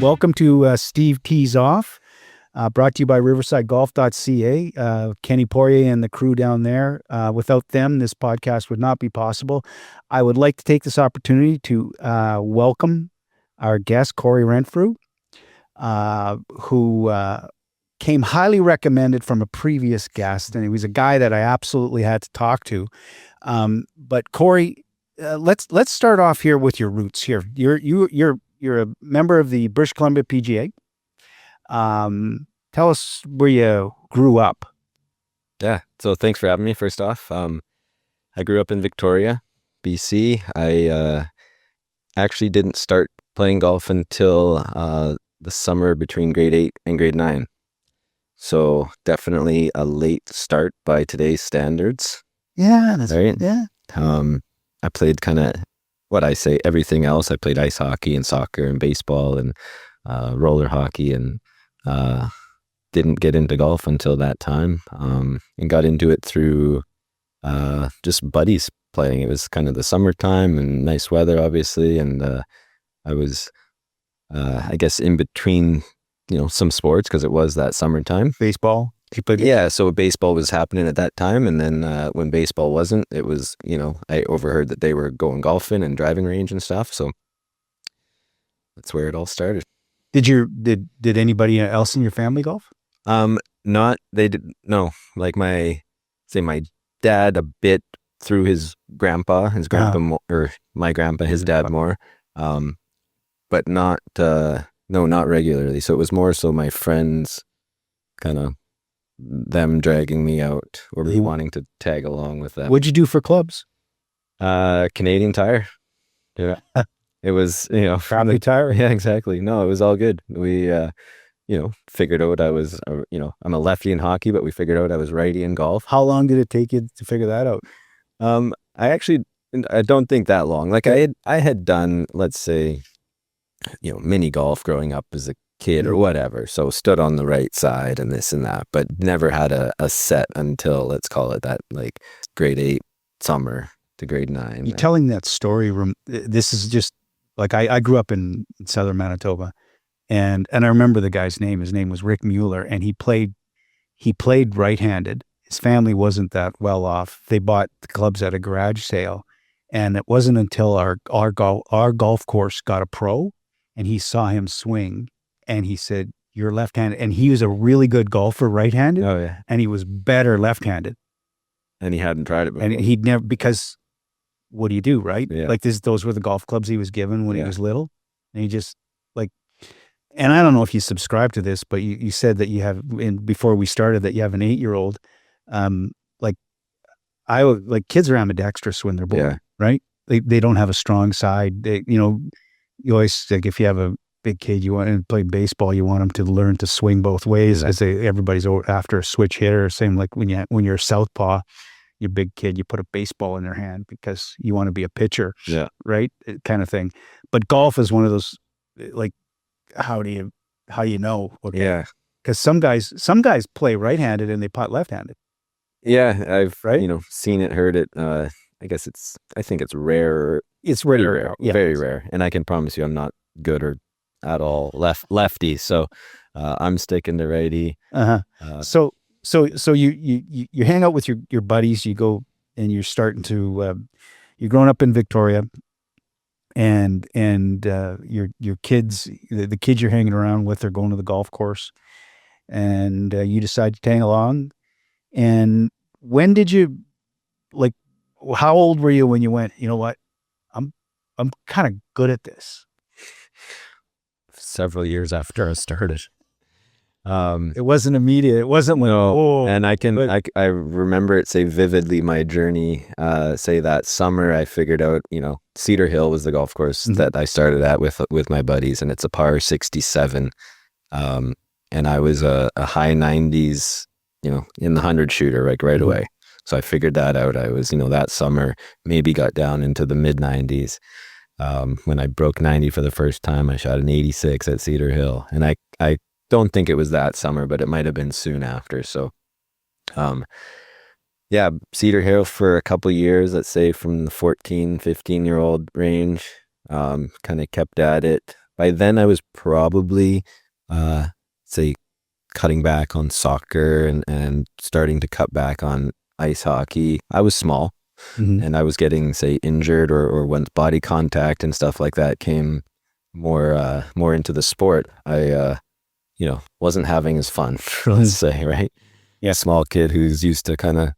Welcome to Steve Tees Off, brought to you by riversidegolf.ca. Kenny Poirier and the crew down there. Without them, this podcast would not be possible. I would like to take this opportunity to welcome our guest, Cory Renfrew, who came highly recommended from a previous guest, and he was a guy that I absolutely had to talk to. But Cory, let's start off here with your roots. Here, you're a member of the British Columbia PGA. Tell us where you grew up. Yeah, so thanks for having me, first off. I grew up in Victoria, BC. I actually didn't start playing golf until the summer between grade 8 and grade 9. So definitely a late start by today's standards. Yeah, that's right. Yeah. I played kind of what I say, everything else. I played ice hockey and soccer and baseball and roller hockey, and didn't get into golf until that time, and got into it through just buddies playing. It was kind of the summertime and nice weather, obviously, and I was, I guess, in between, some sports because it was that summertime. Baseball? You played? Yeah, so baseball was happening at that time, and then when baseball wasn't, it was, I overheard that they were going golfing and driving range and stuff, so that's where it all started. Did anybody else in your family golf? No, like my dad a bit through his grandpa, or my grandpa, his dad more, but not, no, not regularly. So it was more so my friends, kind of them dragging me out or me wanting to tag along with them. What'd you do for clubs? Canadian Tire. Yeah. It was, Family Tire? Yeah, exactly. No, it was all good. We, figured out I was, I'm a lefty in hockey, but we figured out I was righty in golf. How long did it take you to figure that out? I don't think that long. Like I had done, let's say, mini golf growing up as a kid or whatever. So stood on the right side and this and that, but never had a set until, let's call it that, like grade 8 summer to grade 9. You're telling that story. This is just like, I grew up in southern Manitoba, and I remember the guy's name. His name was Rick Mueller, and he played right-handed. His family wasn't that well off. They bought the clubs at a garage sale, and it wasn't until our golf course got a pro, and he saw him swing, and he said, "You're left-handed," and he was a really good golfer right-handed. Oh yeah, and he was better left-handed, and he hadn't tried it before. and he'd never, because what do you do, right? Yeah. Like those were the golf clubs he was given when he was little, and he just and I don't know if you subscribe to this, but you said that you have, before we started, that you have an 8-year-old. Kids are ambidextrous when they're born, right? They don't have a strong side. You always, like, if you have a big kid, you want to play baseball, you want them to learn to swing both ways, as everybody's after a switch hitter. Same like when you're a southpaw, your big kid, you put a baseball in their hand because you want to be a pitcher, right? Kind of thing. But golf is one of those, like, how do you know? Okay. Yeah. Because some guys play right-handed and they putt left-handed. Yeah, I've seen it, heard it. I think it's rare. It's really rare. Yeah. Very rare. And I can promise you I'm not good or at all lefty. So I'm sticking to righty. So you hang out with your buddies, you go and you're starting to you're growing up in Victoria, and your kids, the kids you're hanging around with, are going to the golf course, and you decide to tag along. And when did you, like, how old were you when you went, you know what, I'm kind of good at this? Several years after I started. It wasn't immediate. It wasn't like, no. And I remember it, say vividly, my journey, say that summer I figured out, Cedar Hill was the golf course that I started at with my buddies, and it's a par 67. And I was a high 90s, in the 100 shooter, like right away. So I figured that out. I was, that summer, maybe got down into the mid 90s. When I broke 90 for the first time, I shot an 86 at Cedar Hill. And I don't think it was that summer, but it might have been soon after. So, Cedar Hill for a couple of years, let's say from the 14, 15-year-old range, kind of kept at it. by then I was probably, say, cutting back on soccer and starting to cut back on ice hockey. I was small, and I was getting, say, injured, or once body contact and stuff like that came more into the sport, I wasn't having as fun, let's say, right? Yeah. Small kid who's used to kind of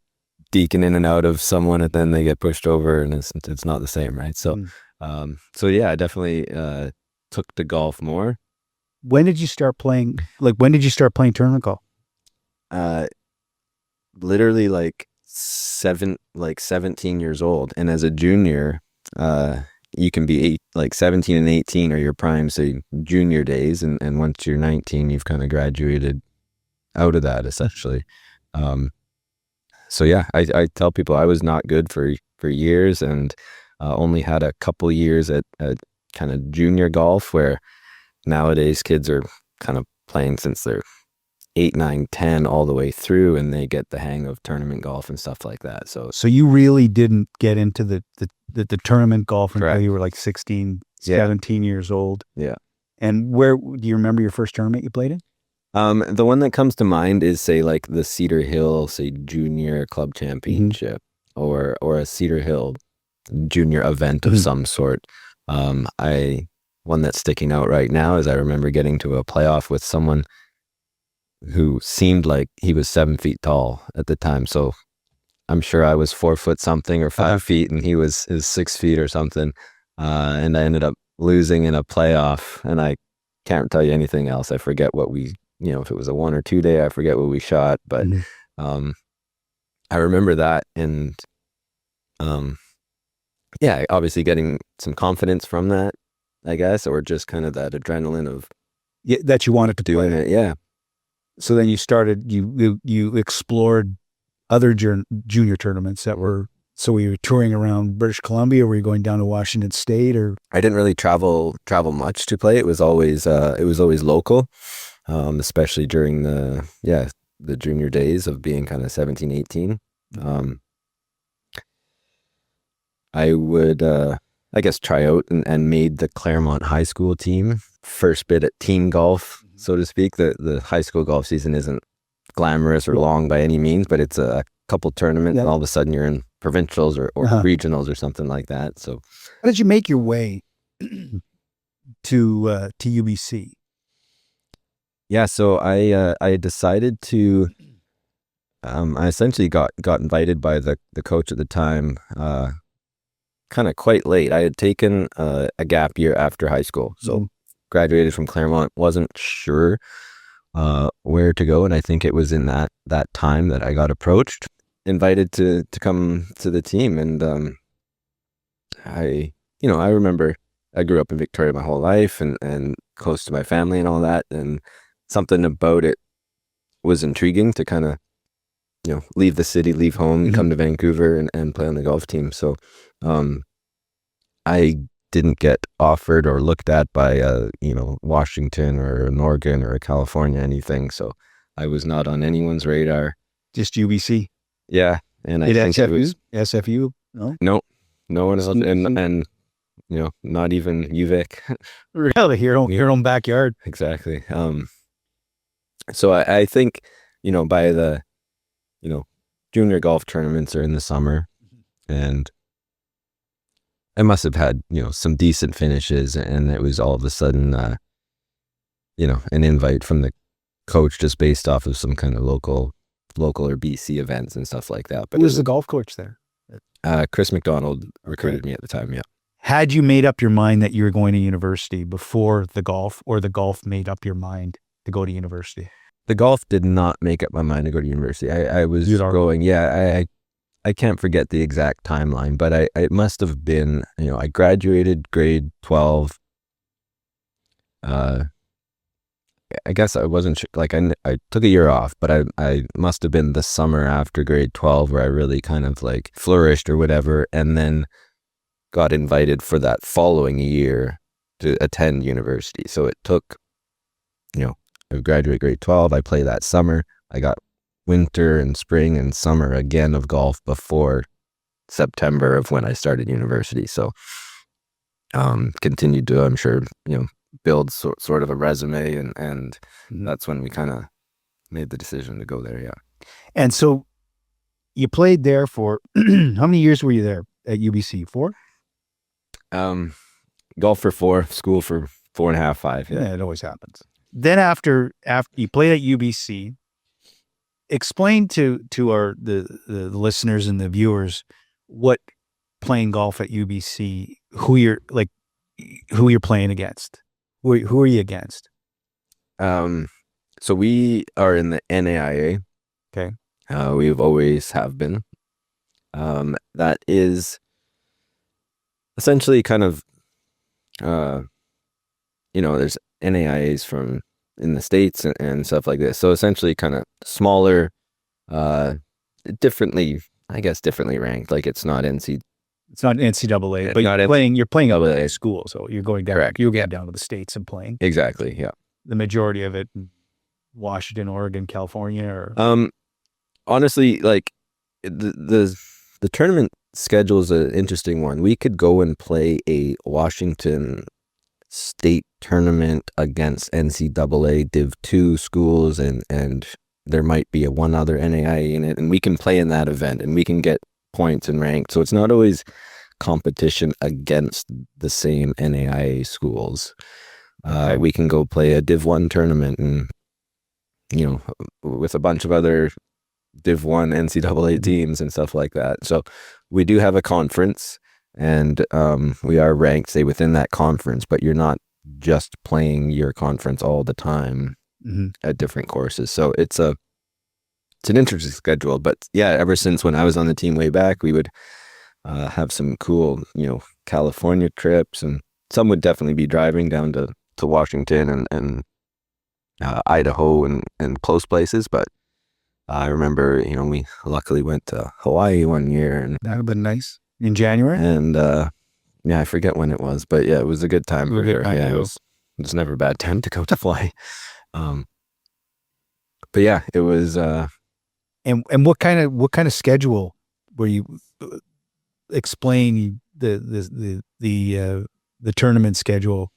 deking in and out of someone, and then they get pushed over, and it's not the same, right? So, yeah, I definitely took to golf more. When did you start playing? Like, when did you start playing tournament golf? Literally like 17 years old, and as a junior, you can be 17 and 18 are your prime, say, junior days, and once you're 19, you've kind of graduated out of that, essentially. So yeah, I tell people I was not good for years, and only had a couple years at kind of junior golf, where nowadays kids are kind of playing since they're 8, 9, 10 all the way through, and they get the hang of tournament golf and stuff like that. So you really didn't get into the tournament golf until Correct. you were like 16, Yeah. 17 years old. Yeah. And where do you remember your first tournament you played in? The one that comes to mind is, say, like the Cedar Hill, say, junior club championship, or a Cedar Hill junior event of some sort. One that's sticking out right now is I remember getting to a playoff with someone who seemed like he was 7 feet tall at the time. So I'm sure I was 4 foot something or 5 feet, and he was 6 feet or something. And I ended up losing in a playoff, and I can't tell you anything else. I forget what we, if it was a 1 or 2 day, I forget what we shot, but I remember that, and yeah, obviously getting some confidence from that, I guess, or just kind of that adrenaline of that you wanted to doing play. it. Yeah. So then you started, you explored other junior tournaments that were, so were you touring around British Columbia, or were you going down to Washington State, or? I didn't really travel much to play. It was always local, especially during the junior days of being kind of 17, 18. I would, I guess, try out and made the Claremont High School team. First bit at team golf, so to speak. The high school golf season isn't glamorous or long by any means, but it's a couple tournaments, and all of a sudden you're in provincials or regionals or something like that. So how did you make your way to UBC? Yeah, so I decided to, I essentially got invited by the coach at the time, kind of quite late. I had taken a gap year after high school, so graduated from Claremont, wasn't sure where to go, and I think it was in that time that I got approached, invited to come to the team, and I remember I grew up in Victoria my whole life, and close to my family and all that, and something about it was intriguing to kind of leave the city, leave home, come to Vancouver and play on the golf team. So I didn't get offered or looked at by Washington or an Oregon or a California, anything. So I was not on anyone's radar. Just UBC. Yeah, and I think SFU? it was SFU? No one else, and not even UVic. Really, your own backyard. Exactly. So I think by the junior golf tournaments are in the summer, and I must have had some decent finishes, and it was all of a sudden an invite from the coach just based off of some kind of local or BC events and stuff like that. But who was the golf coach there? Chris McDonald recruited me at the time. Yeah. Had you made up your mind that you were going to university before the golf, or the golf made up your mind to go to university? The golf did not make up my mind to go to university. I was going, I can't forget the exact timeline, but it must have been, I graduated grade 12. I guess I wasn't sure, like I took a year off, but I must have been the summer after grade 12 where I really kind of like flourished or whatever, and then got invited for that following year to attend university. So it took, I graduated grade 12. I played that summer. I got winter and spring and summer again of golf before September of when I started university. So continued to, I'm sure, build sort of a resume, and Mhm. that's when we kind of made the decision to go there. Yeah. And so you played there for how many years were you there at UBC? 4? Golf for 4, school for 4.5, 5. Yeah. Yeah, it always happens. Then after you played at UBC, explain to the listeners and the viewers what playing golf at UBC, who you're playing against. Who are you against? So we are in the NAIA. Okay. We've always have been. That is essentially kind of, there's NAIAs from in the States and stuff like this. So essentially kind of smaller, differently ranked. Like it's not NC. It's not NCAA, but you're playing up at a school, so you're going down. Correct. You're getting down to the States and playing. Exactly. Yeah. The majority of it, Washington, Oregon, California, or honestly, like the tournament schedule is an interesting one. We could go and play a Washington state tournament against NCAA Div 2 schools, and there might be one other NAIA in it, and we can play in that event and we can get points and rank. So it's not always competition against the same NAIA schools. Okay. We can go play a Div 1 tournament and, with a bunch of other Div 1 NCAA teams and stuff like that. So we do have a conference, and we are ranked, say, within that conference, but you're not just playing your conference all the time at different courses. So it's an interesting schedule. But yeah, ever since when I was on the team way back, we would have some cool, California trips, and some would definitely be driving down to Washington and Idaho and close places. But I remember, we luckily went to Hawaii one year, and that would have been nice in January. And yeah, I forget when it was, but yeah, it was a good time for sure. Yeah, it was never a bad time to go to Hawaii. But yeah, it was. And what kind of schedule were you? Explain the tournament schedule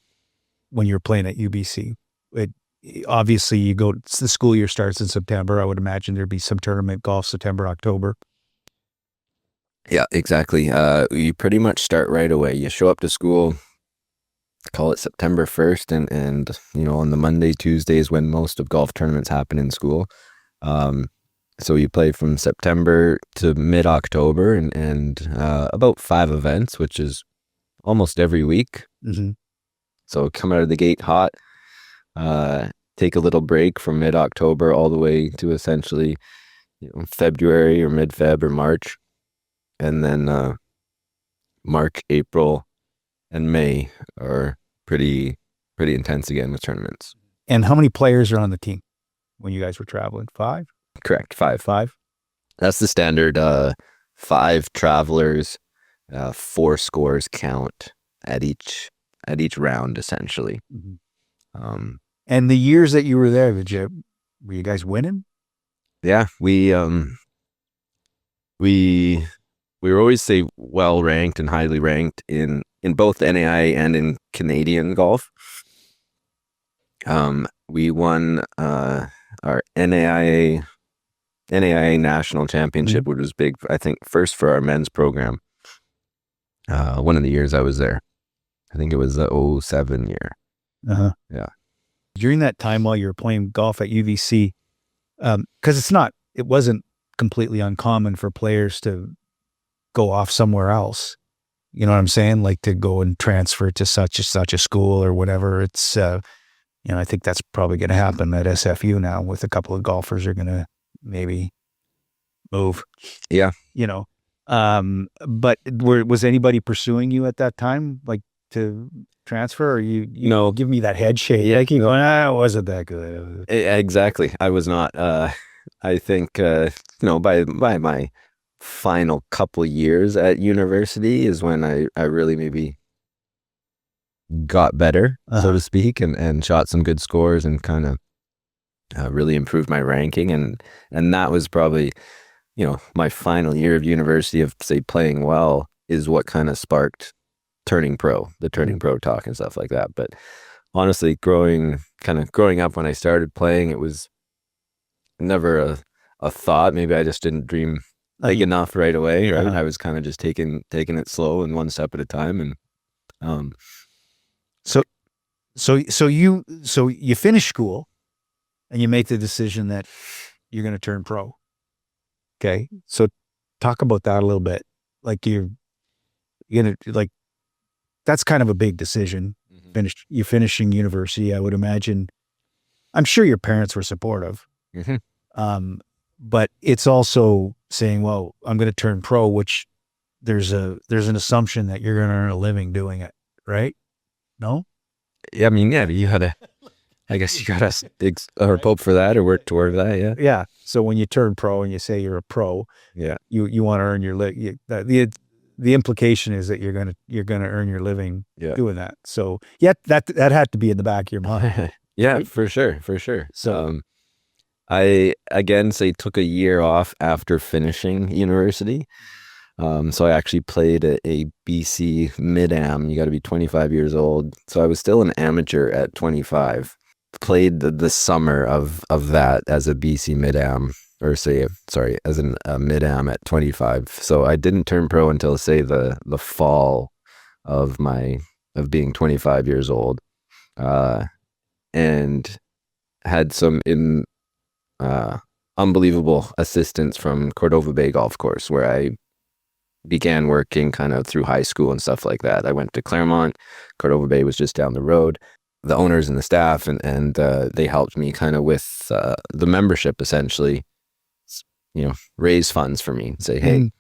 when you're playing at UBC. Obviously, you go. The school year starts in September. I would imagine there'd be some tournament golf September, October. Yeah, exactly. You pretty much start right away. You show up to school, call it September 1st, and on the Monday, Tuesdays when most of golf tournaments happen in school. So you play from September to mid-October, and about 5 events, which is almost every week. Mm-hmm. So come out of the gate hot, take a little break from mid-October all the way to essentially February or mid-Feb or March. And then March, April, and May are pretty intense again with tournaments. And how many players are on the team when you guys were traveling? 5? Correct, 5. 5? That's the standard. 5 travelers, 4 scores count at each round, essentially. Mm-hmm. And the years that you were there, were you guys winning? Yeah, we were always, say, well ranked and highly ranked in both NAIA and in Canadian golf. We won our NAIA national championship, which was big, I think, first for our men's program. One of the years I was there, I think it was the 2007 year. Yeah. During that time while you were playing golf at UBC, because it wasn't completely uncommon for players to go off somewhere else. You know what I'm saying? Like to go and transfer to such a school or whatever. It's, I think that's probably going to happen at SFU now with a couple of golfers are going to maybe move. Yeah. But was anybody pursuing you at that time, like to transfer, or you No. give me that head shake? Yeah. Like, it wasn't that good. Exactly. I was not. I think, by my final couple years at university is when I really maybe got better, so to speak, and shot some good scores and kind of really improved my ranking. And that was probably, my final year of university of, say, playing well is what kind of sparked the turning pro talk and stuff like that. But honestly, growing up when I started playing, it was never a thought. Maybe I just didn't dream big enough right away, right? I was kind of just taking it slow and one step at a time. And um, So you finish school and you make the decision that you're going to turn pro. Okay. So talk about that a little bit. Like you're going to like, that's kind of a big decision. You're finishing university. I would imagine, I'm sure your parents were supportive. But it's also saying, well, I'm going to turn pro, which there's an assumption that you're going to earn a living doing it. Right? No? yeah, I mean, yeah, you gotta, I guess you gotta hope for that or work toward that. Yeah. Yeah. So when you turn pro and you say you're a pro, Yeah. you want to earn your the implication is that you're gonna earn your living doing that. So yeah, that had to be in the back of your mind. Yeah, right? for sure. For sure. So I again say took a year off after finishing university. So I actually played a BC mid-am. You got to be 25 years old. So I was still an amateur at 25. Played the summer of that as a BC mid-am, or as a mid-am at 25. So I didn't turn pro until say the fall of being 25 years old, and had some unbelievable assistance from Cordova Bay Golf Course, where I began working kind of through high school and stuff like that. I went to Claremont. Cordova Bay was just down the road. The owners and the staff and they helped me kind of with the membership, essentially, raise funds for me, say, hey,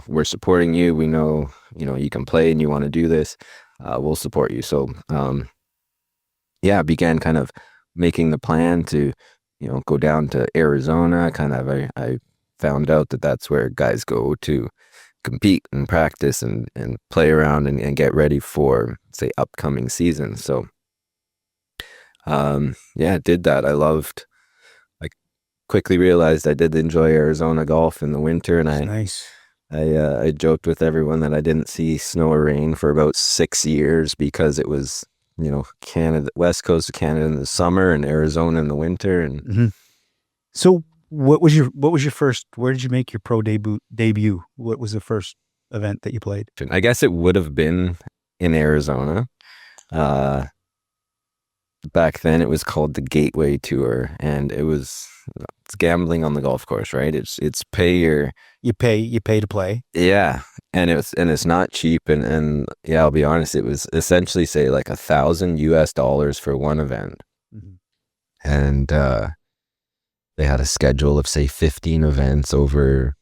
we're supporting you. We know, you can play and you want to do this. We'll support you. So, I began kind of making the plan to, go down to Arizona. I found out that that's where guys go to compete and practice and play around and get ready for, say, upcoming seasons. So, did that. I quickly realized I did enjoy Arizona golf in the winter, and nice. I joked with everyone that I didn't see snow or rain for about 6 years because it was, Canada, west coast of Canada in the summer and Arizona in the winter. And so what was your first, where did you make your pro debut? What was the first event that you played? I guess it would have been in Arizona. Back then it was called the Gateway Tour, and it's gambling on the golf course, right? It's you pay to play. Yeah. And it's not cheap. And I'll be honest, it was essentially say like $1,000 for one event. And, they had a schedule of say 15 events over,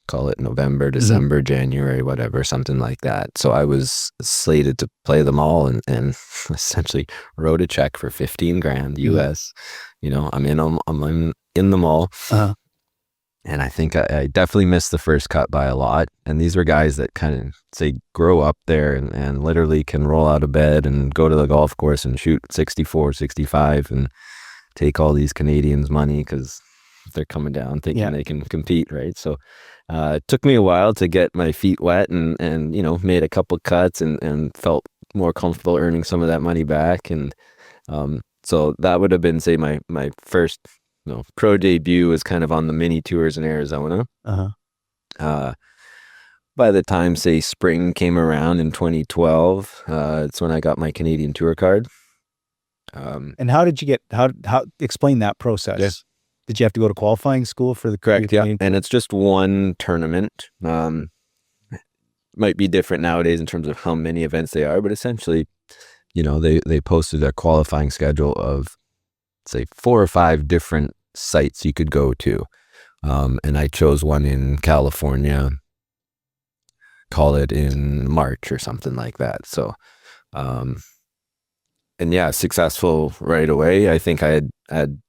call it November, December, January, whatever, something like that. So I was slated to play them all and essentially wrote a check for 15 grand US. I'm in them all. And I think I definitely missed the first cut by a lot. And these were guys that kind of say grow up there and literally can roll out of bed and go to the golf course and shoot 64, 65 and take all these Canadians' money because they're coming down thinking they can compete, right? So it took me a while to get my feet wet and made a couple cuts and felt more comfortable earning some of that money back. And so that would have been, say, my first pro debut was kind of on the mini tours in Arizona. By the time, say, spring came around in 2012, it's when I got my Canadian Tour card. And how did you get, how explain that process? Yeah. Did you have to go to qualifying school for the Correct, yeah. And it's just one tournament. Might be different nowadays in terms of how many events they are, but essentially, they posted a qualifying schedule of, say, 4 or 5 different sites you could go to. And I chose one in California, call it in March or something like that. So, successful right away. I think I had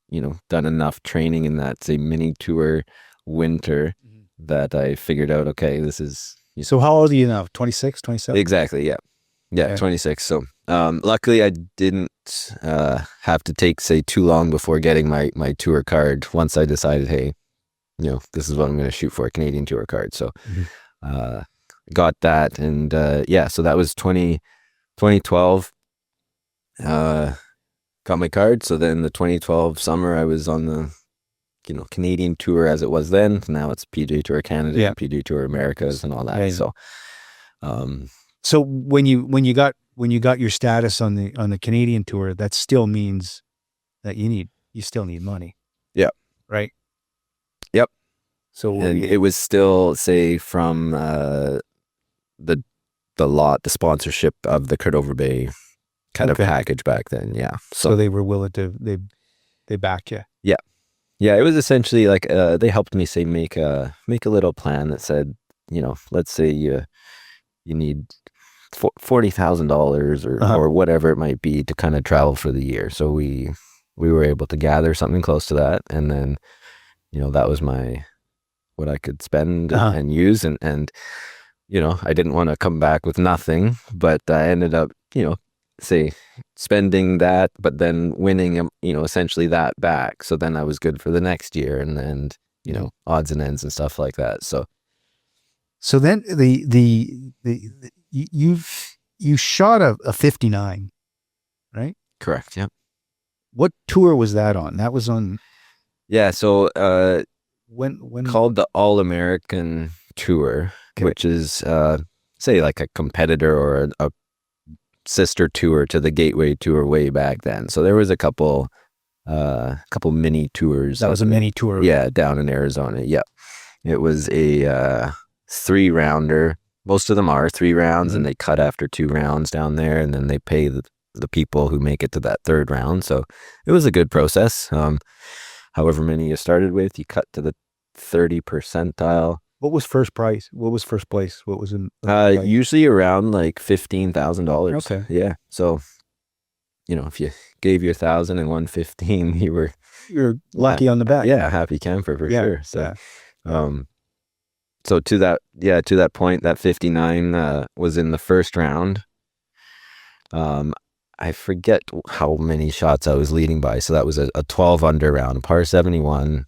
done enough training in that, say, mini tour winter that I figured out, okay, this is... So how old are you now? 26, 27? Exactly, yeah. Yeah, 26. So luckily I didn't have to take, say, too long before getting my tour card once I decided, hey, this is what I'm going to shoot for, a Canadian Tour card. So got that. And so that was 2012. got my card. So then the 2012 summer, I was on the Canadian tour as it was then. Now it's PGA Tour Canada, and PGA Tour Americas, and all that. Yeah. So, so when you got your status on the Canadian tour, that still means that you still need money. Yeah. Right. Yep. So and it was still, say, from the sponsorship of the Curdover Bay kind of package back then. Yeah. So they were willing to they backed you. Yeah. Yeah, it was essentially like they helped me, say, make a little plan that said, let's say you need $40,000 or whatever it might be to kind of travel for the year. So we were able to gather something close to that, and then that was what I could spend and use, and I didn't want to come back with nothing, but I ended up say spending that, but then winning essentially that back. So then I was good for the next year, and odds and ends and stuff like that. So then you shot a 59, right? Correct. Yeah. What tour was that on? That was on. Yeah. So when called the All-American Tour, which is say like a competitor or a sister tour to the Gateway Tour way back then. So there was a couple mini tours. That was a mini tour. Yeah, down in Arizona. Yep. It was a 3-rounder. Most of them are 3 rounds, and they cut after 2 rounds down there, and then they pay the people who make it to that 3rd round. So it was a good process. However many you started with, you cut to the 30 percentile. What was first prize? What was first place? What was in? Usually around like $15,000. Okay. Yeah. So, if you gave you 1,000 and won 15, you're lucky on the back. Yeah, happy camper for sure. So, so to that point, that 59 was in the first round. I forget how many shots I was leading by. So that was a 12 under round, par 71.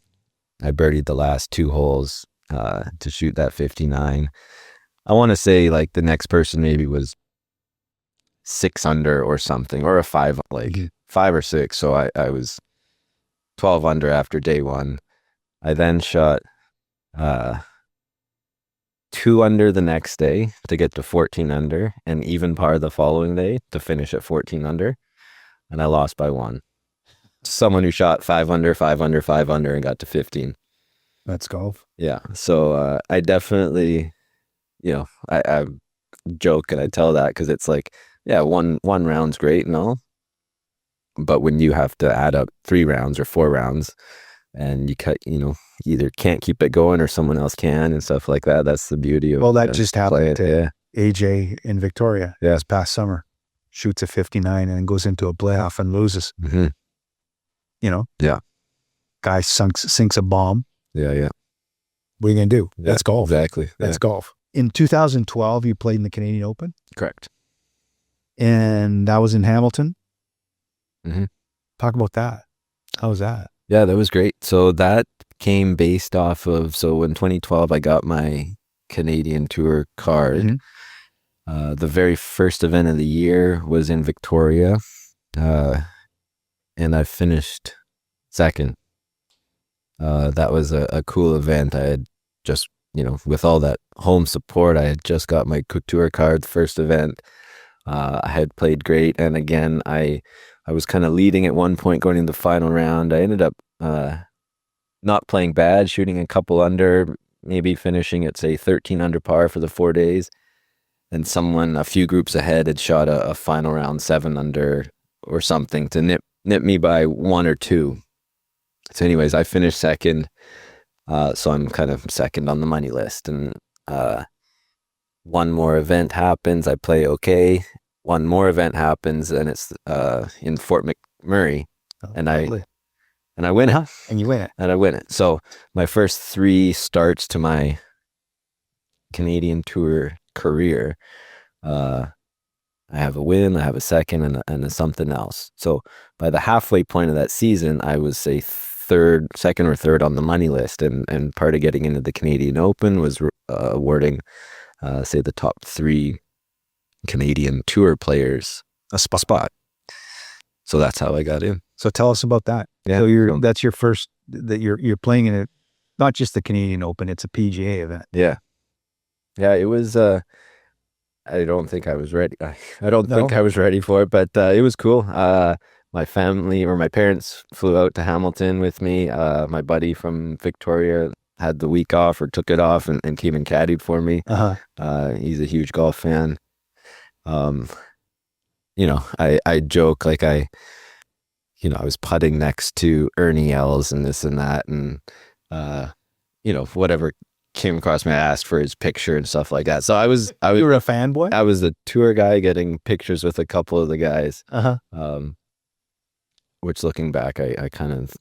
I birdied the last 2 holes to shoot that 59. I want to say like the next person maybe was 6 under or something, or a 5, like 5 or 6. So I was 12 under after day 1. I then shot 2 under the next day to get to 14 under, and even par the following day to finish at 14 under. And I lost by 1. Someone who shot 5 under, 5 under, 5 under, and got to 15. That's golf. Yeah. So I definitely, I joke and I tell that because it's like, yeah, one round's great and all, but when you have to add up 3 rounds or 4 rounds, and you cut, either can't keep it going or someone else can and stuff like that. That's the beauty of. Well, that just happened to yeah. AJ in Victoria this past summer. Shoots a 59 and goes into a playoff and loses. Mm-hmm. Yeah. Guy sinks a bomb. Yeah, yeah. What are you gonna do? Yeah, that's golf. Exactly. That's golf. In 2012, you played in the Canadian Open. Correct. And that was in Hamilton. Mm-hmm. Talk about that. How was that? Yeah, that was great. So that came based off of, so in 2012, I got my Canadian Tour card. Mm-hmm. The very first event of the year was in Victoria. And I finished 2nd. That was a cool event. I had just, with all that home support, I had just got my Couture card, first event. I had played great. And again, I was kind of leading at one point going into the final round. I ended up not playing bad, shooting a couple under, maybe finishing at, say, 13 under par for the 4 days. And someone a few groups ahead had shot a final round 7 under or something to nip me by 1 or 2. So anyways, I finished 2nd. So I'm kind of 2nd on the money list. And one more event happens. I play okay. One more event happens, and it's in Fort McMurray. And I win it. And you win it. And I win it. So my first 3 starts to my Canadian Tour career, I have a win, I have a 2nd, and a something else. So by the halfway point of that season, I was, say, 2nd or 3rd on the money list. And part of getting into the Canadian Open was awarding, say, the top 3 Canadian Tour players a spot. So that's how I got in. So tell us about that. Yeah. So that's your first that you're playing in it, not just the Canadian Open, it's a PGA event. Yeah. Yeah, it was I don't think I was ready. I don't No. think I was ready for it, but it was cool. My family or my parents flew out to Hamilton with me. My buddy from Victoria had the week off or took it off and came and caddied for me. He's a huge golf fan. You know, I joke like I was putting next to Ernie Els and this and that, and you know, whatever came across me, I asked for his picture and stuff like that. So I was You were a fanboy? I was the tour guy getting pictures with a couple of the guys. Which looking back, I kind of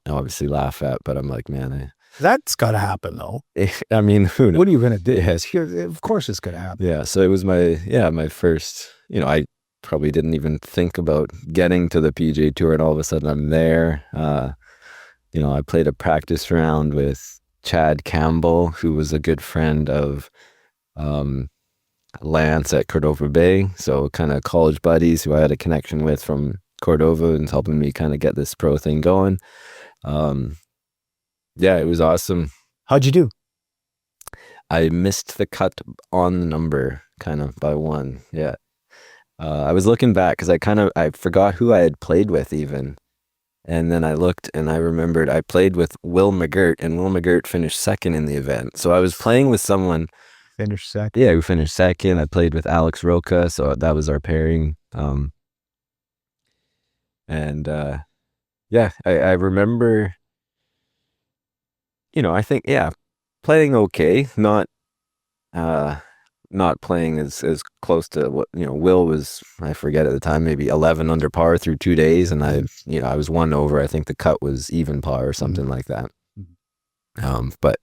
obviously laugh at, but I'm like, man, That's got to happen though. I mean, who knows? What are you going to do? Yes. Of course it's going to happen. Yeah. So it was my first, you know, I probably didn't even think about getting to the PGA Tour, and all of a sudden I'm there. You know, I played a practice round with Chad Campbell, who was a good friend of Lance at Cordova Bay. So kind of college buddies who I had a connection with from Cordova, and helping me kind of get this pro thing going. Yeah, it was awesome. How'd you do? I missed the cut on the number kind of by one. Yeah. I was looking back because I forgot who I had played with even. And then I looked and I remembered I played with Will McGirt, and Will McGirt finished second in the event. So I was playing with someone. Finished second? Yeah, who finished second. I played with Alex Roca, so that was our pairing. Yeah, I remember, you know, I think, yeah, playing okay, not playing as close to what, you know, Will was, I forget at the time, maybe 11 under par through 2 days. And I was 1 over. I think the cut was even par or something like that. But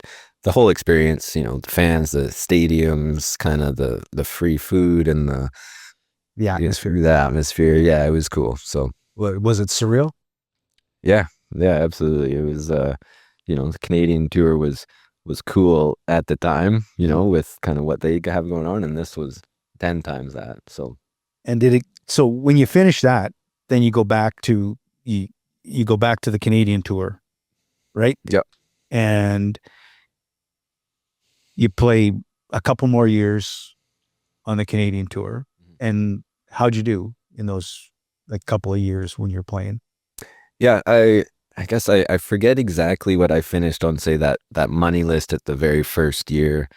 the whole experience, you know, the fans, the stadiums, kind of the free food and the atmosphere. The atmosphere. Yeah, it was cool. So was it surreal? Yeah, absolutely. It was, you know, the Canadian Tour was cool at the time, you know, with kind of what they have going on, and this was 10 times that. So, and so when you finish that, then you go back to you go back to the Canadian Tour, right? Yep. And you play a couple more years on the Canadian Tour. And how'd you do in those like couple of years when you're playing? Yeah, I guess I forget exactly what I finished on, say that money list at the very first year.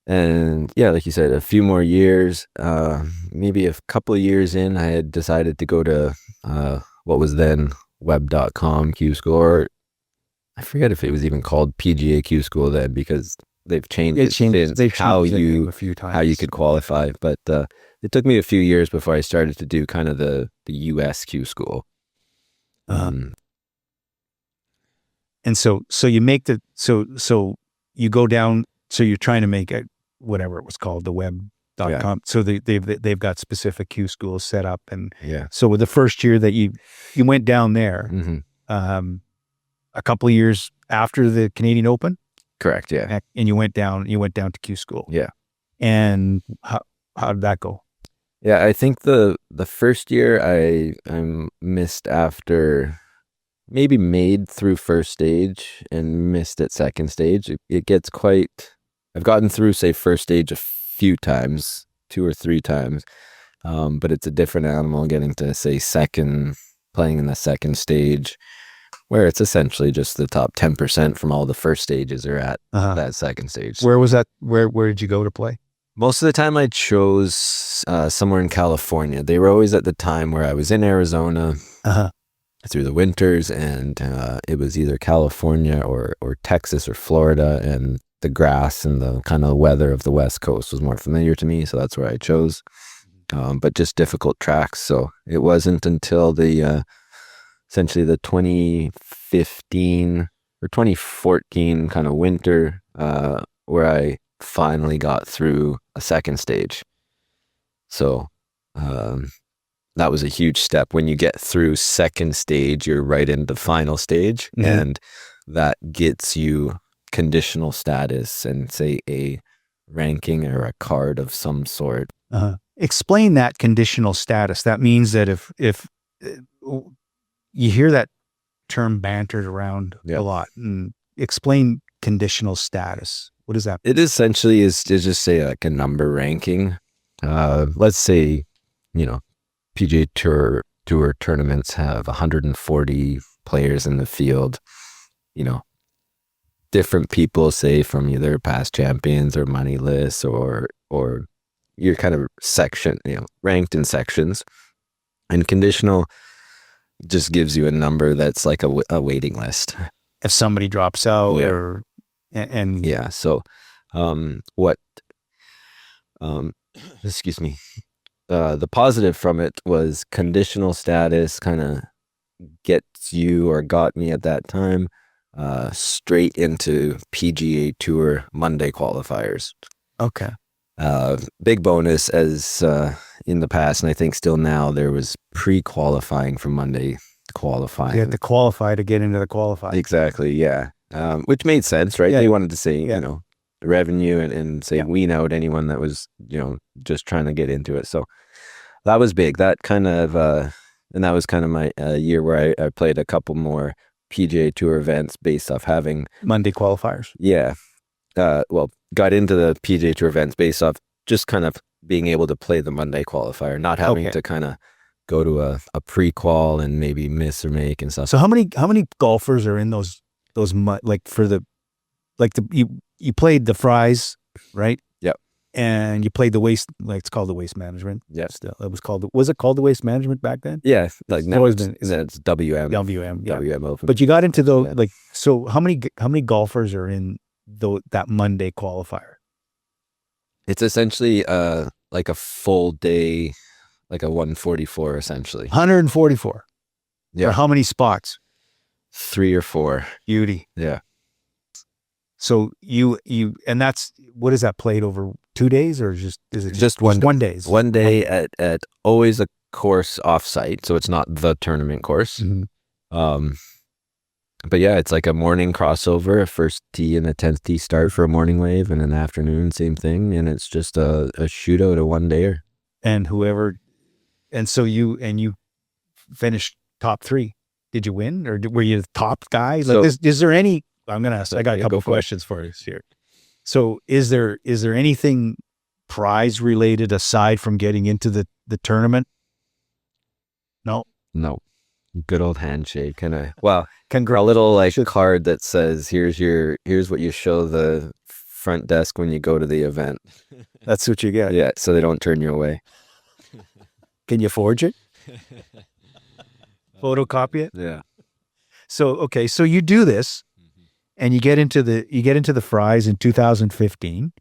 And yeah, like you said, a few more years, maybe a couple of years in, I had decided to go to what was then web.com Q School, or I forget if it was even called PGA Q School then, because they've changed how you could qualify. But it took me a few years before I started to do kind of the US Q School. And so you make so you go down, so you're trying to make it whatever it was called, the web.com. Yeah. So they've got specific Q schools set up, and so with the first year that you went down there, a couple of years after the Canadian Open. Correct. Yeah. And you went down to Q school. Yeah. And how did that go? Yeah, I think the first year I missed after, maybe made through first stage and missed at second stage. It gets quite, I've gotten through, say, first stage a few times, 2 or 3 times. But it's a different animal getting to, say, second, playing in the second stage, where it's essentially just the top 10% from all the first stages are at that second stage. Where was that? Where did you go to play? Most of the time I chose somewhere in California. They were always at the time where I was in Arizona through the winters, and it was either California or Texas or Florida, and the grass and the kind of weather of the West Coast was more familiar to me, so that's where I chose. But just difficult tracks. So it wasn't until the essentially the 2015 or 2014 kind of winter where I finally got through a second stage. So that was a huge step. When you get through second stage, you're right into final stage, and that gets you conditional status and, say, a ranking or a card of some sort Explain that conditional status. That means that if you hear that term bantered around a lot, and explain conditional status. What is that? It essentially is to just say like a number ranking. Let's say, PGA Tour tournaments have 140 players in the field. Different people, say from either past champions or money lists or you're kind of section, ranked in sections. And conditional just gives you a number that's like a waiting list. If somebody drops out and yeah. So, what, excuse me, the positive from it was conditional status kind of gets you, or got me at that time, straight into PGA Tour Monday qualifiers. Okay. Big bonus, as in the past, and I think still now, there was pre-qualifying for Monday qualifying. You had to qualify to get into the qualifying. Exactly, yeah. Which made sense, right? Yeah. They wanted to say, the revenue and say wean out anyone that was, just trying to get into it. So that was big. That kind of, and that was kind of my year where I played a couple more PGA Tour events based off having Monday qualifiers. Yeah. Got into the PGA Tour events based off just kind of being able to play the Monday qualifier, not having to kind of go to a pre-qual and maybe miss or make and stuff. So how many golfers are in those you played the Fries, right? Yep. And you played the waste, it's called the waste management. Yeah. Still, was it called the waste management back then? Yeah. Like now it's WM. WM. Yeah. WM Open. But you got into so how many golfers are in that Monday qualifier? It's essentially like a full day, like a 144 essentially. 144. Yeah. For how many spots? 3 or 4. Beauty. Yeah. So you and that's, what is that, played over 2 days, or is it just one day? One day at always a course offsite, so it's not the tournament course. Mm-hmm. But yeah, it's like a morning crossover, a first tee and a 10th tee start for a morning wave, and an afternoon, same thing. And it's just a shootout, a one dayer. And so you finished top 3. Did you win, or were you the top guy? Is there any, I'm going to ask, I got a couple questions for you here. So is there anything prize related aside from getting into the tournament? No. Good old handshake, kind of. Well, a little card that says, here's what you show the front desk when you go to the event. That's what you get. Yeah, so they don't turn you away. Can you forge it? Photocopy it? Yeah. So so you do this, and you get into the Fries in 2015.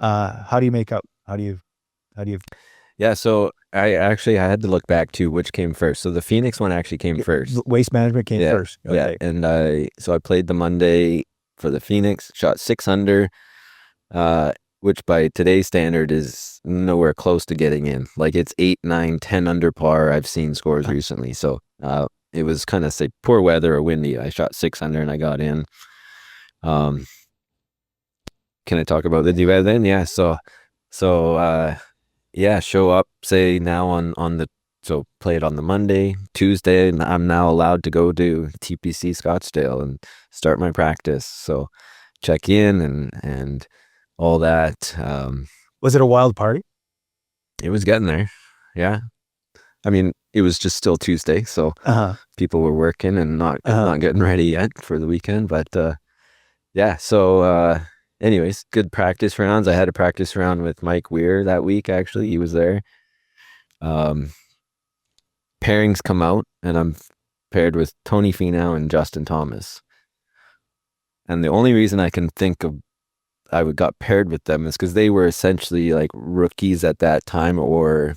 How do you make up? How do you? Yeah, so I had to look back to which came first. So the Phoenix one actually came first. Waste management came first. Okay. Yeah, and I played the Monday for the Phoenix, shot 6 under, which by today's standard is nowhere close to getting in. Like it's 8, 9, 10 under par. I've seen scores recently. So it was kind of, say, poor weather or windy. I shot 6 under and I got in. Can I talk about the event then? Yeah. So show up, say now so play it on the Monday, Tuesday, and I'm now allowed to go to TPC Scottsdale and start my practice. So check in and all that. Was it a wild party? It was getting there. Yeah. I mean, it was just still Tuesday, so people were working and not getting ready yet for the weekend. But yeah, so anyways, good practice rounds. I had a practice round with Mike Weir that week, actually. He was there. Pairings come out, and I'm paired with Tony Finau and Justin Thomas. And the only reason I can think of I got paired with them is because they were essentially like rookies at that time, or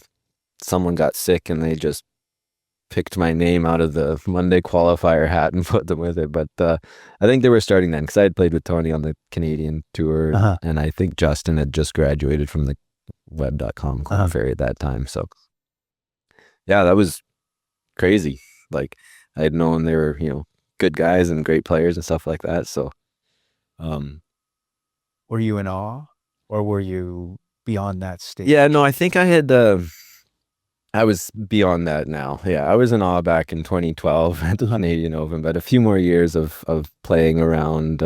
someone got sick and they just picked my name out of the Monday qualifier hat and put them with it. But I think they were starting then, because I had played with Tony on the Canadian tour, and I think Justin had just graduated from the web.com Corn Ferry at that time. So yeah, that was crazy. Like I had known they were, good guys and great players and stuff like that. So were you in awe, or were you beyond that stage? Yeah, no, I think I was beyond that now. Yeah, I was in awe back in 2012 at the Canadian Open, but a few more years of playing around,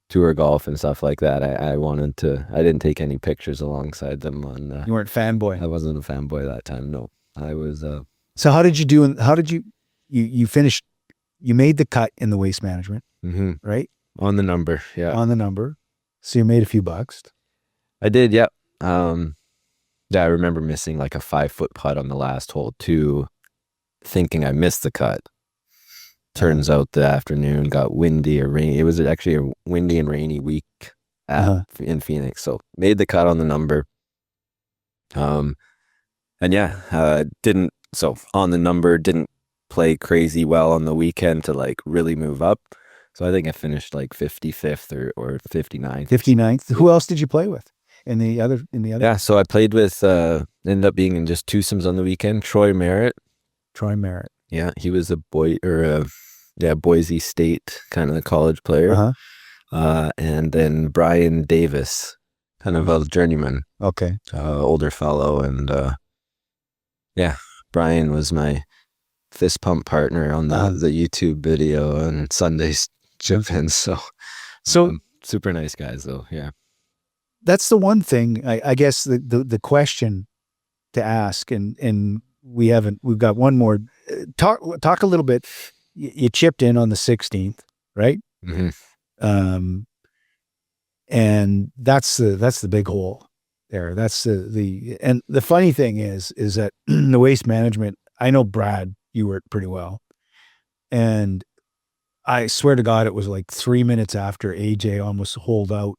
tour golf and stuff like that. I wanted to. I didn't take any pictures alongside them on. You weren't fanboy. I wasn't a fanboy that time. No, I was. So how did you do? How did you finished? You made the cut in the waste management, right? On the number, yeah. On the number. So you made a few bucks. I did, yeah. Yeah, I remember missing like a 5-foot putt on the last hole too, thinking I missed the cut. Turns out the afternoon got windy or rainy. It was actually a windy and rainy week in Phoenix. So made the cut on the number. And yeah, so on the number, didn't play crazy well on the weekend to like really move up. So I think I finished like 55th or 59th. 59th. Who else did you play with? In the other? Yeah, so I played with, ended up being in just twosomes on the weekend. Troy Merritt. Yeah, he was a Boise State kind of a college player. And then Brian Davis, kind of a journeyman. Okay. Older fellow. And yeah, Brian was my fist pump partner on the YouTube video on Sunday's chip-in. So super nice guys though, yeah. That's the one thing, I guess the question to ask, and we've got one more. Talk a little bit. You chipped in on the 16th, right? And that's the big hole there. That's and the funny thing is that the waste management, I know Brad, you worked pretty well. And I swear to God, it was like 3 minutes after AJ almost holed out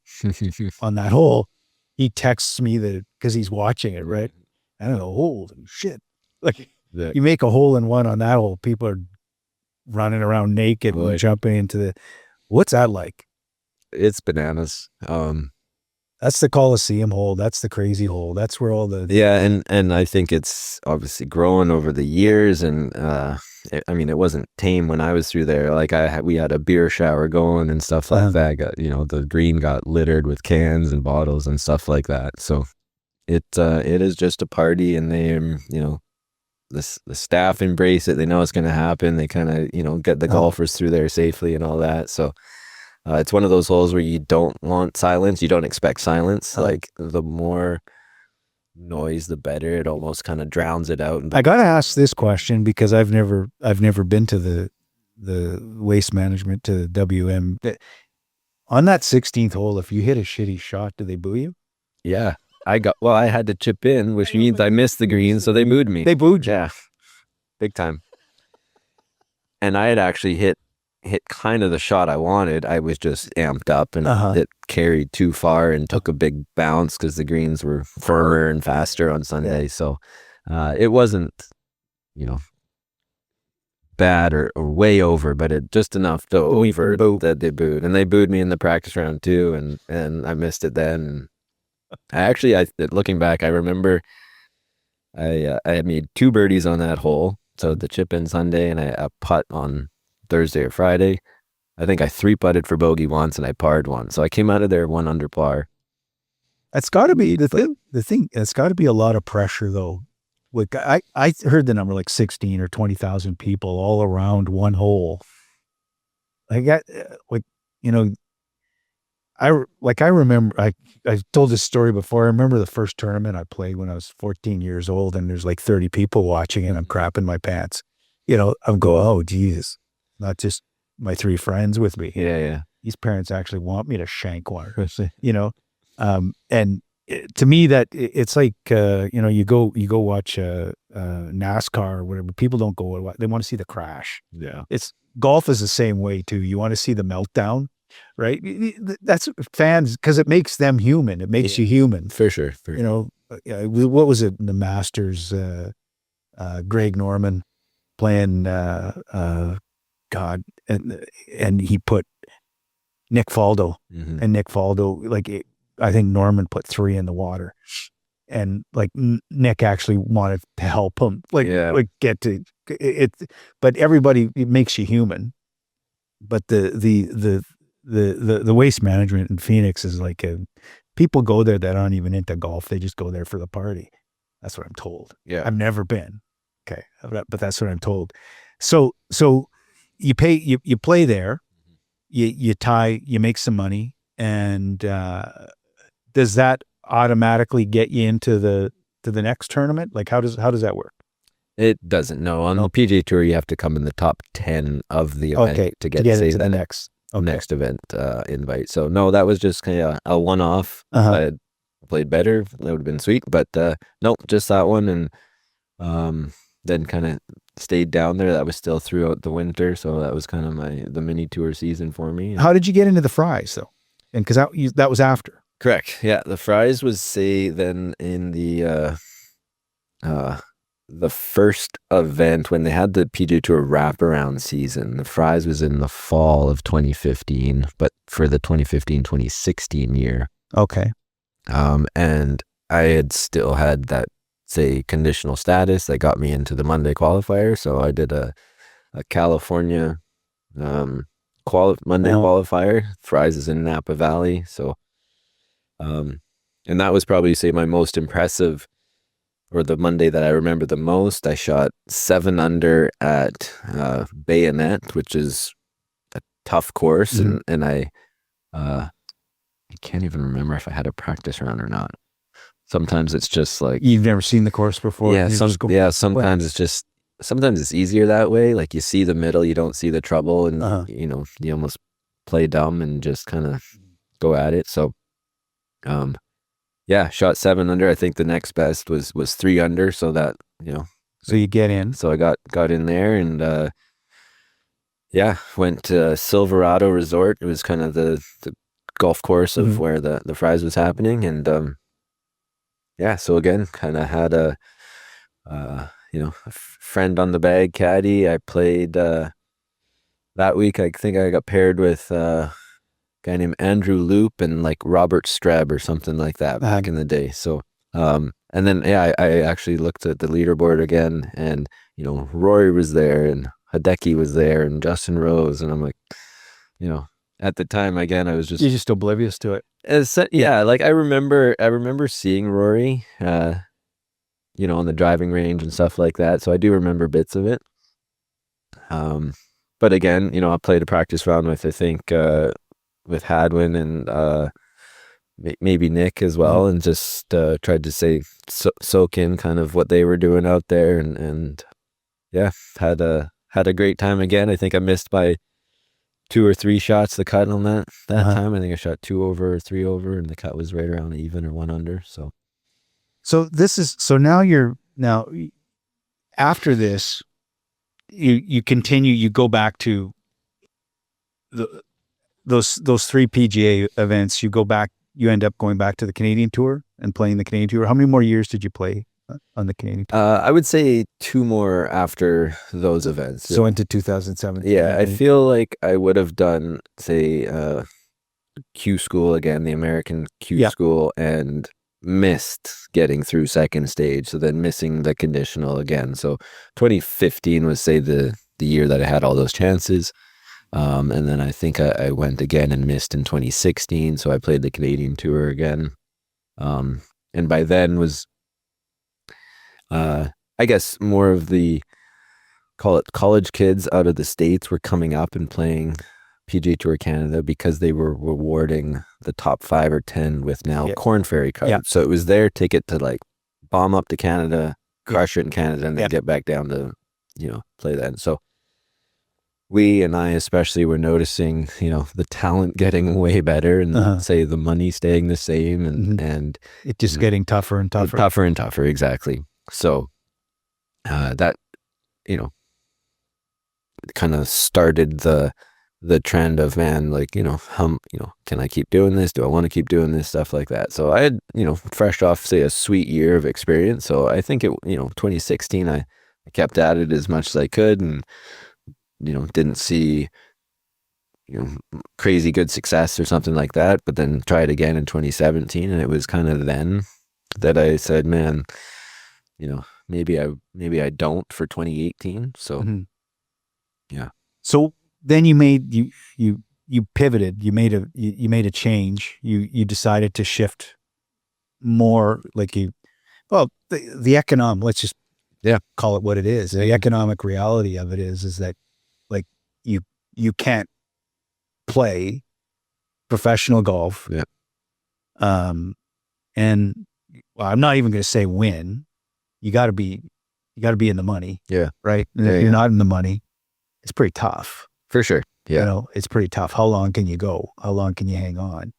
on that hole. He texts me because he's watching it, right? I don't know, holy shit. Like, you make a hole in one on that hole, people are running around naked and jumping into what's that like? It's bananas. That's the Coliseum hole. That's the crazy hole. That's where all the... Yeah, and I think it's obviously grown over the years, and it wasn't tame when I was through there. Like we had a beer shower going and stuff like that. The green got littered with cans and bottles and stuff like that. So it is just a party, and they the staff embrace it. They know it's going to happen. They kind of get the golfers through there safely and all that. So it's one of those holes where you don't want silence. You don't expect silence. Like the more noise, the better. It almost kind of drowns it out. I got to ask this question because I've never been to the waste management, to WM. On that 16th hole, if you hit a shitty shot, do they boo you? Yeah. I had to chip in, which means I missed the green, so they booed me. They booed you. Yeah. Big time. And I had actually hit kind of the shot I wanted. I was just amped up, and it carried too far and took a big bounce because the greens were firmer and faster on Sunday. So it wasn't, bad or way over, but it just enough to over that they booed. And they booed me in the practice round too, and I missed it then. Looking back, I remember I made 2 birdies on that hole. So the chip in Sunday, and I putt on Thursday or Friday. I think I 3-putted for bogey once, and I parred one. So I came out of there 1 under par. That's got to be the thing. It's got to be a lot of pressure though. Like I heard the number like 16 or 20,000 people all around one hole. I remember I told this story before. I remember the first tournament I played when I was 14 years old, and there's like 30 people watching, and I'm crapping my pants. I'm going, oh Jesus, not just my 3 friends with me. Yeah. These parents actually want me to shank one. And to me that it's like you go watch NASCAR or whatever. People don't go. They want to see the crash. Yeah. Golf is the same way too. You want to see the meltdown. Right. That's fans, because it makes them human. It makes you human. For sure. What was it? The Masters, Greg Norman playing, God. And he put Nick Faldo, and Nick Faldo, I think Norman put 3 in the water, and Nick actually wanted to help him, get to it. But everybody, it makes you human. But the waste management in Phoenix is like people go there that aren't even into golf. They just go there for the party. That's what I'm told. Yeah. I've never been. Okay, but that's what I'm told. So you play there, you tie, you make some money, and does that automatically get you into the next tournament? Like how does that work? It doesn't. No, on the PGA Tour, you have to come in the top 10 of the event to get into the next event invite. So no, that was just kind of a one-off. If I had played better, that would have been sweet. But nope, just that one, and then kind of stayed down there. That was still throughout the winter, so that was kind of the mini tour season for me. How did you get into the Fries though? And because that was after. Correct. Yeah, the Fries was then in the first event when they had the PGA Tour wraparound season. The Fries was in the fall of 2015, but for the 2015-2016 year. Okay. And I had still had that, say, conditional status that got me into the Monday qualifier. So I did a California Monday qualifier. Fries is in Napa Valley. So, and that was probably, say, my most impressive, or the Monday that I remember the most. I shot 7 under at Bayonet, which is a tough course, and I can't even remember if I had a practice round or not. Sometimes it's just like you've never seen the course before. Yeah, sometimes it's just sometimes it's easier that way. Like you see the middle, you don't see the trouble, and you almost play dumb and just kind of go at it. So, yeah, shot 7 under. I think the next best was 3 under. So that So you get in. So I got in there, and went to Silverado Resort. It was kind of the golf course of where the Fries was happening, and so again, kind of had a friend on the bag caddy. I played that week. I think I got paired with a guy named Andrew Loop and like Robert Streb or something like that back in the day. So and then I actually looked at the leaderboard again, and Rory was there, and Hideki was there, and Justin Rose, and I'm like, at the time, again, I was you're just oblivious to it. Like I remember seeing Rory, on the driving range and stuff like that. So I do remember bits of it. But again, I played a practice round with, I think, with Hadwin and maybe Nick as well, and just tried to soak in kind of what they were doing out there, and had a great time again. I think I missed by 2 or 3 shots the cut on that time. I think I shot 2 over or 3 over, and the cut was right around even or 1 under. So now after this, you continue. You go back to those 3 PGA events. You end up going back to the Canadian Tour and playing the Canadian Tour. How many more years did you play on the Canadian Tour? I would say 2 more after those events. So into 2017. Yeah, I feel like I would have done, say, Q school again, the American Q school, and missed getting through second stage. So then missing the conditional again. So 2015 was, say, the year that I had all those chances. And then I think I went again and missed in 2016. So I played the Canadian Tour again. And by then was, I guess, more of the, call it college kids out of the States were coming up and playing PGA Tour Canada because they were rewarding the top 5 or 10 with now Corn Ferry cards. Yeah. So it was their ticket to like bomb up to Canada, crush it in Canada, and then get back down to, play then. So we, and I especially, were noticing, the talent getting way better, and say the money staying the same, and it just getting tougher and tougher. Tougher and tougher, exactly. So that, kind of started the trend of, man, like, can I keep doing this? Do I want to keep doing this? Stuff like that. So I had, fresh off, say, a sweet year of experience. So I think 2016, I kept at it as much as I could, and, didn't see, crazy good success or something like that, but then tried again in 2017. And it was kind of then that I said, man, maybe I don't for 2018. So, yeah. So then you you pivoted, you made a change, you decided to shift more, like the economic, let's just call it what it is. The economic reality of it is that like you can't play professional golf. Yeah. And well, I'm not even going to say win. You got to be in the money. Yeah. Right. And if you're not in the money, it's pretty tough. For sure. Yeah. You know, it's pretty tough. How long can you go? How long can you hang on?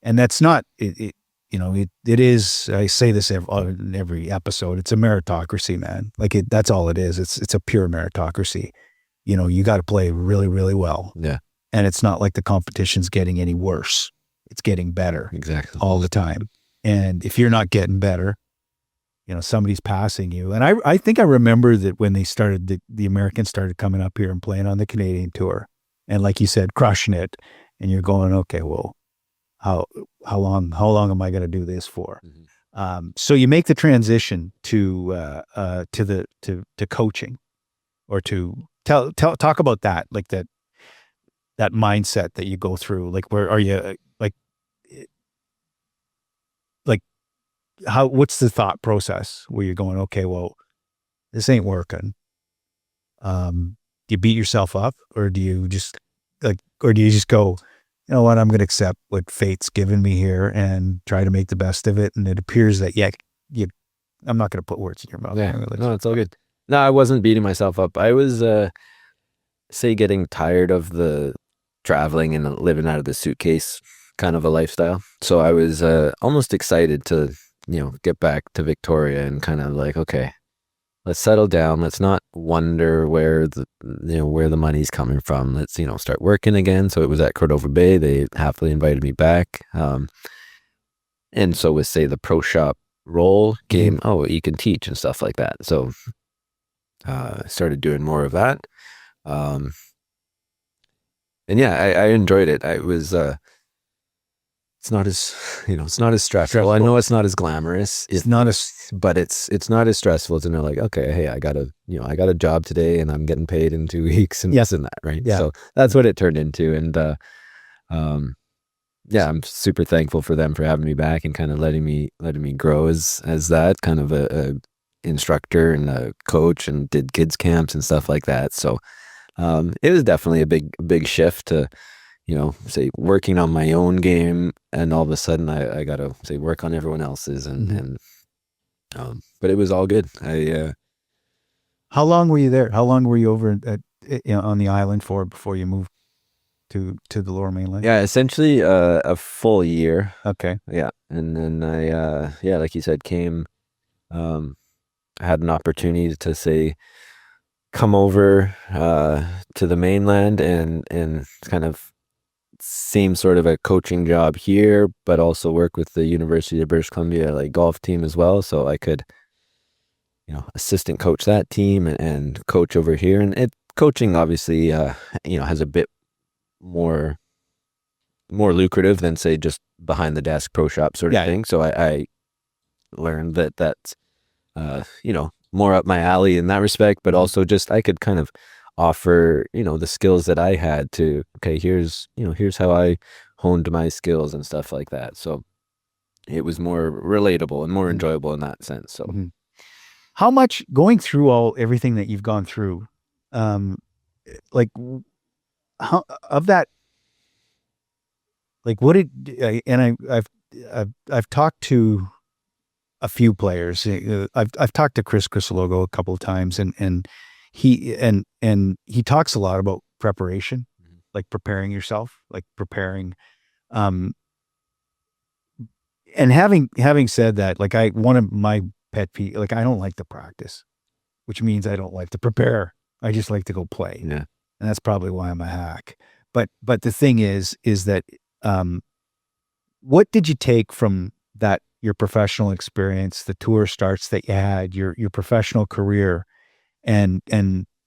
And that's not it. You know, it is. I say this in every episode. It's a meritocracy, man. Like that's all it is. It's a pure meritocracy. You know, you got to play really, really well. Yeah. And it's not like the competition's getting any worse. It's getting better. Exactly. All the time. And if you're not getting better, you know, somebody's passing you. And I think I remember that when they started, the Americans started coming up here and playing on the Canadian Tour. And like you said, crushing it. And you're going, okay, well, how long am I going to do this for? Mm-hmm. So you make the transition to coaching, or to talk about that, like that mindset that you go through. Like, where are you, what's the thought process where you're going, okay, well, this ain't working. Do you beat yourself up, or do you just go, you know what, I'm going to accept what fate's given me here and try to make the best of it? And it appears that, I'm not going to put words in your mouth. Yeah. No, it's all good. No, I wasn't beating myself up. I was, getting tired of the traveling and living out of the suitcase kind of a lifestyle. So I was almost excited to, get back to Victoria and kind of like, okay, let's settle down. Let's not wonder where the money's coming from. Let's, start working again. So it was at Cordova Bay. They happily invited me back. And so with, say, the pro shop role came, you can teach and stuff like that. So I started doing more of that. And yeah, I enjoyed it. I was, it's not as stressful. I know it's not as glamorous. But it's not as stressful to know, like, okay, hey, I got a job today and I'm getting paid in 2 weeks and this and that. Right. Yeah. So that's what it turned into. And, I'm super thankful for them for having me back and kind of letting me grow as that kind of a instructor and a coach, and did kids camps and stuff like that. So, it was definitely a big shift to, say, working on my own game, and all of a sudden I got to, say, work on everyone else's, and but it was all good. How long were you there? How long were you over on the island for before you moved to the Lower Mainland? Yeah, essentially a full year. Okay. Yeah, and then I like you said, came. I had an opportunity to, say, come over to the mainland and kind of same sort of a coaching job here, but also work with the University of British Columbia golf team as well. So I could, assistant coach that team and coach over here. And coaching obviously, has a bit more lucrative than, say, just behind the desk pro shop sort of thing. So I learned that's, more up my alley in that respect, but also just I could kind of offer, the skills that I had to, okay, here's how I honed my skills and stuff like that. So it was more relatable and more enjoyable in that sense. So how much, going through everything that you've gone through, like, how of that, like, what did, and I've talked to a few players. I've talked to Chris Crisologo a couple of times, and he talks a lot about preparation, like preparing yourself, like preparing. And having said that, like, one of my pet peeve, like, I don't like to practice, which means I don't like to prepare. I just like to go play. Yeah. And that's probably why I'm a hack. But the thing is that, what did you take from that, your professional experience, the tour starts that you had, your professional career, and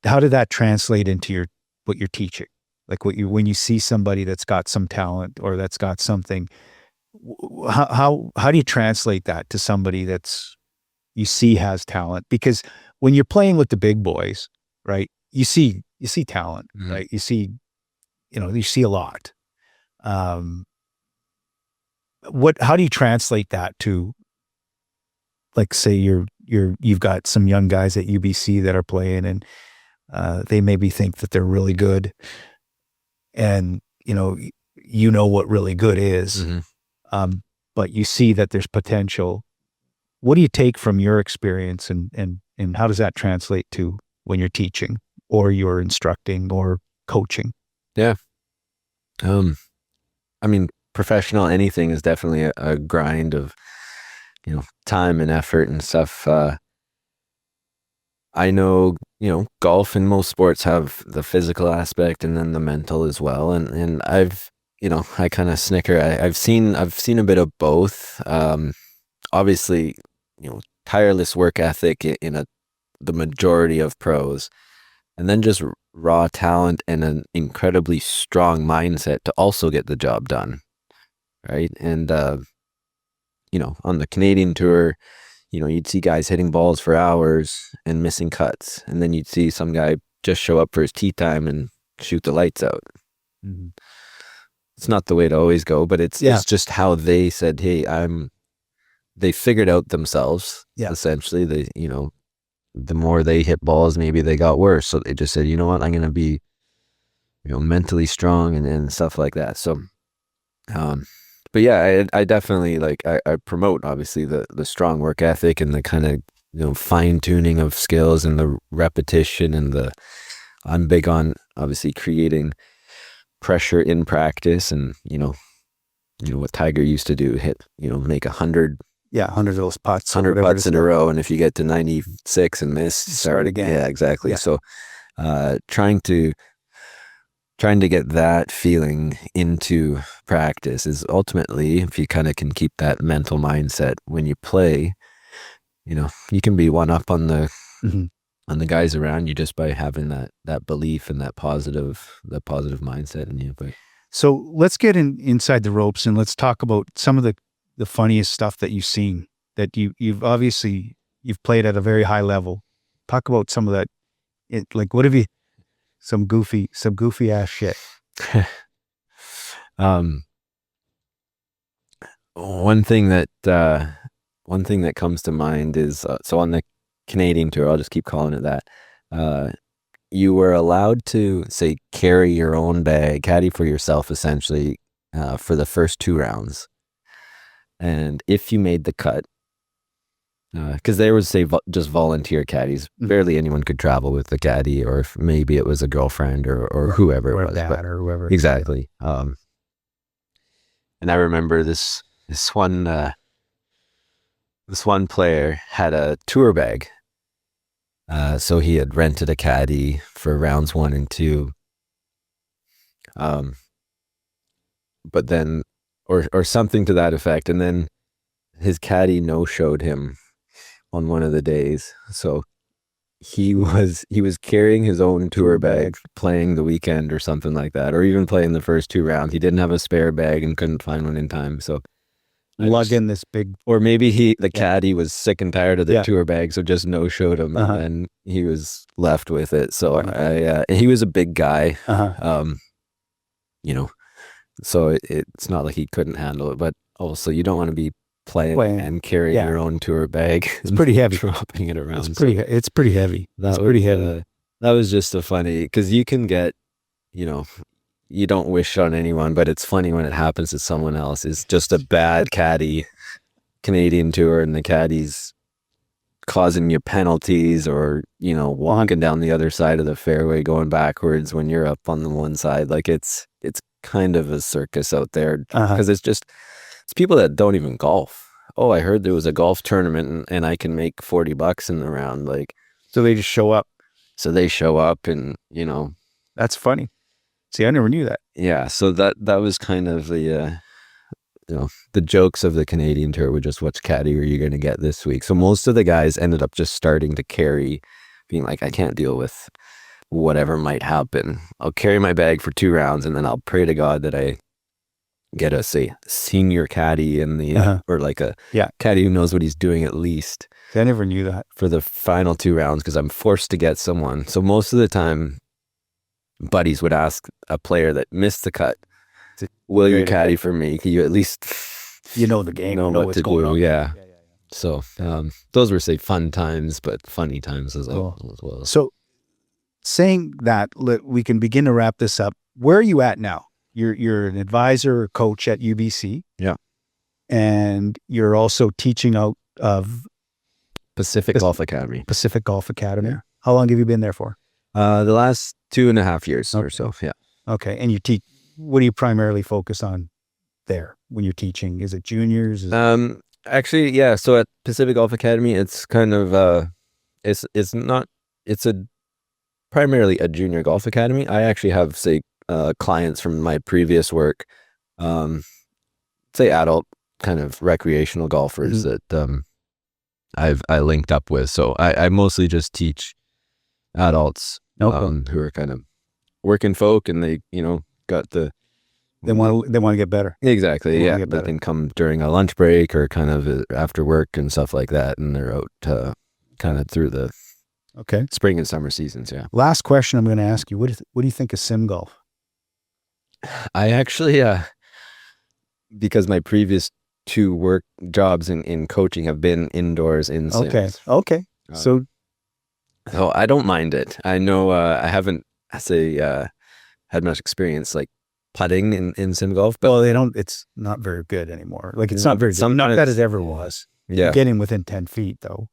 how did that translate into what you're teaching? Like, when you see somebody that's got some talent or that's got something, how do you translate that to somebody you see has talent? Because when you're playing with the big boys, right, you see talent, right? You see a lot. How do you translate that to, like, say you've got some young guys at UBC that are playing, and they maybe think that they're really good, and what really good is, but you see that there's potential. What do you take from your experience, and how does that translate to when you're teaching or you're instructing or coaching? Yeah. I mean, professional anything is definitely a grind of, time and effort and stuff. I know, golf and most sports have the physical aspect and then the mental as well. And I've, I kind of snicker. I've seen a bit of both. Obviously, tireless work ethic in the majority of pros, and then just raw talent and an incredibly strong mindset to also get the job done. Right. And, on the Canadian tour, you'd see guys hitting balls for hours and missing cuts. And then you'd see some guy just show up for his tee time and shoot the lights out. Mm-hmm. It's not the way to always go, but it's just how they said, hey, they figured out themselves. Yeah. Essentially, the more they hit balls, maybe they got worse. So they just said, you know what, I'm going to be, mentally strong and stuff like that. So, but yeah, I definitely I promote obviously the strong work ethic and the kind of, fine tuning of skills and the repetition and I'm big on obviously creating pressure in practice and, what Tiger used to do, make 100 of those putts. 100 putts in a row. And if you get to 96 and miss, start again. Yeah, exactly. Yeah. So trying to get that feeling into practice is ultimately, if you kind of can keep that mental mindset when you play, you can be one up on the on the guys around you just by having that belief and that positive mindset in you. But so let's get inside the ropes and let's talk about some of the funniest stuff that you've seen, that you've obviously played at a very high level. Talk about some of that. What have you, some goofy ass shit. One thing that comes to mind is, so on the Canadian tour, I'll just keep calling it that. You were allowed to say carry your own bag, caddy for yourself essentially, for the first 2 rounds. And if you made the cut, because there was just volunteer caddies, barely anyone could travel with the caddy, or if maybe it was a girlfriend or whoever it was, or whoever. Exactly. And I remember this one player had a tour bag, so he had rented a caddy for rounds 1 and 2. But then, or something to that effect, and then his caddy no-showed him on one of the days, so he was carrying his own tour bag, playing the weekend or something like that, or even playing the first 2 rounds. He didn't have a spare bag and couldn't find one in time, so lug in this big, or maybe the caddy was sick and tired of the tour bag, so just no-showed him, and he was left with it. So he was a big guy, so it's not like he couldn't handle it, but also you don't want to be playing and carrying your own tour bag. It's pretty heavy. Dropping it around. It's pretty heavy. That was just a funny, because you can get, you don't wish on anyone, but it's funny when it happens to someone else. It's just a bad caddy, Canadian tour, and the caddy's causing you penalties, or, walking down the other side of the fairway going backwards when you're up on the one side. Like it's kind of a circus out there, because it's people that don't even golf. Oh, I heard there was a golf tournament and I can make $40 in the round. So they just show up. So they show up and, That's funny. See, I never knew that. Yeah. So that was kind of the jokes of the Canadian tour were just, which caddy are you going to get this week? So most of the guys ended up just starting to carry, being like, I can't deal with whatever might happen. I'll carry my bag for 2 rounds and then I'll pray to God that I get a, say, senior caddy in the, or like a caddy who knows what he's doing at least. I never knew that. For the final 2 rounds, because I'm forced to get someone. So most of the time, buddies would ask a player that missed the cut Will you caddy for me? Can you at least You know the game. know You know what what's to going do? on. Yeah. So those were, say, fun times, but funny times as Cool. well. So saying that, we can begin to wrap this up. Where are you at now? You're an advisor or coach at UBC. Yeah. And you're also teaching out of Pacific Golf Academy. Pacific Golf Academy. Yeah. How long have you been there for? The last 2.5 years or so. Yeah. Okay. And you teach, what do you primarily focus on there when you're teaching? Is it juniors? Actually, yeah. So at Pacific Golf Academy, it's kind of it's primarily a junior golf academy. I actually have, say, clients from my previous work, say adult kind of recreational golfers that I linked up with. So I mostly just teach adults who are kind of working folk, and they got the They want to get better. exactly yeah. They can come during a lunch break or kind of after work and stuff like that, and they're out kind of through the spring and summer seasons. Yeah. Last question I'm going to ask you: What do you think of sim golf? I actually, because my previous 2 work jobs in coaching have been indoors in sims. Okay. So I don't mind it. I know I haven't, had much experience like putting in sim golf, but it's not very good anymore. Like, it's not very good. Not that it ever was. Yeah. Getting within 10 feet though.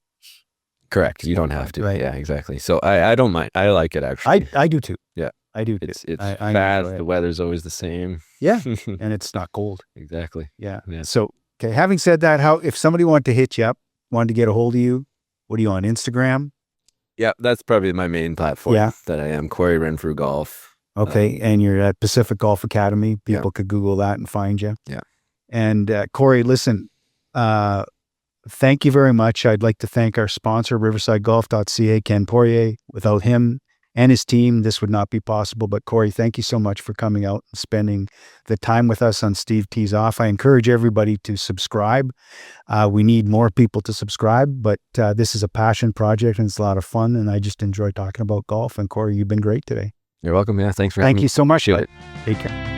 Correct. You don't have to. Right. Yeah, exactly. So I don't mind. I like it, actually. I do too. Yeah. I do too. It's I fast. The weather's always the same. Yeah. And it's not cold. Exactly. Yeah. Yeah. So, having said that, if somebody wanted to hit you up, wanted to get a hold of you, what are you on, Instagram? Yeah, that's probably my main platform. Yeah. That I am, Cory Renfrew Golf. Okay. And you're at Pacific Golf Academy. People could Google that and find you. Yeah. And Cory, listen, thank you very much. I'd like to thank our sponsor, riversidegolf.ca, Ken Poirier. Without him and his team, this would not be possible. But Cory, thank you so much for coming out and spending the time with us on Steve Tees Off. I encourage everybody to subscribe. We need more people to subscribe, but this is a passion project and it's a lot of fun. And I just enjoy talking about golf. And Cory, you've been great today. You're welcome. Yeah. Thanks for having me. Thank you so much. Appreciate it. Take care.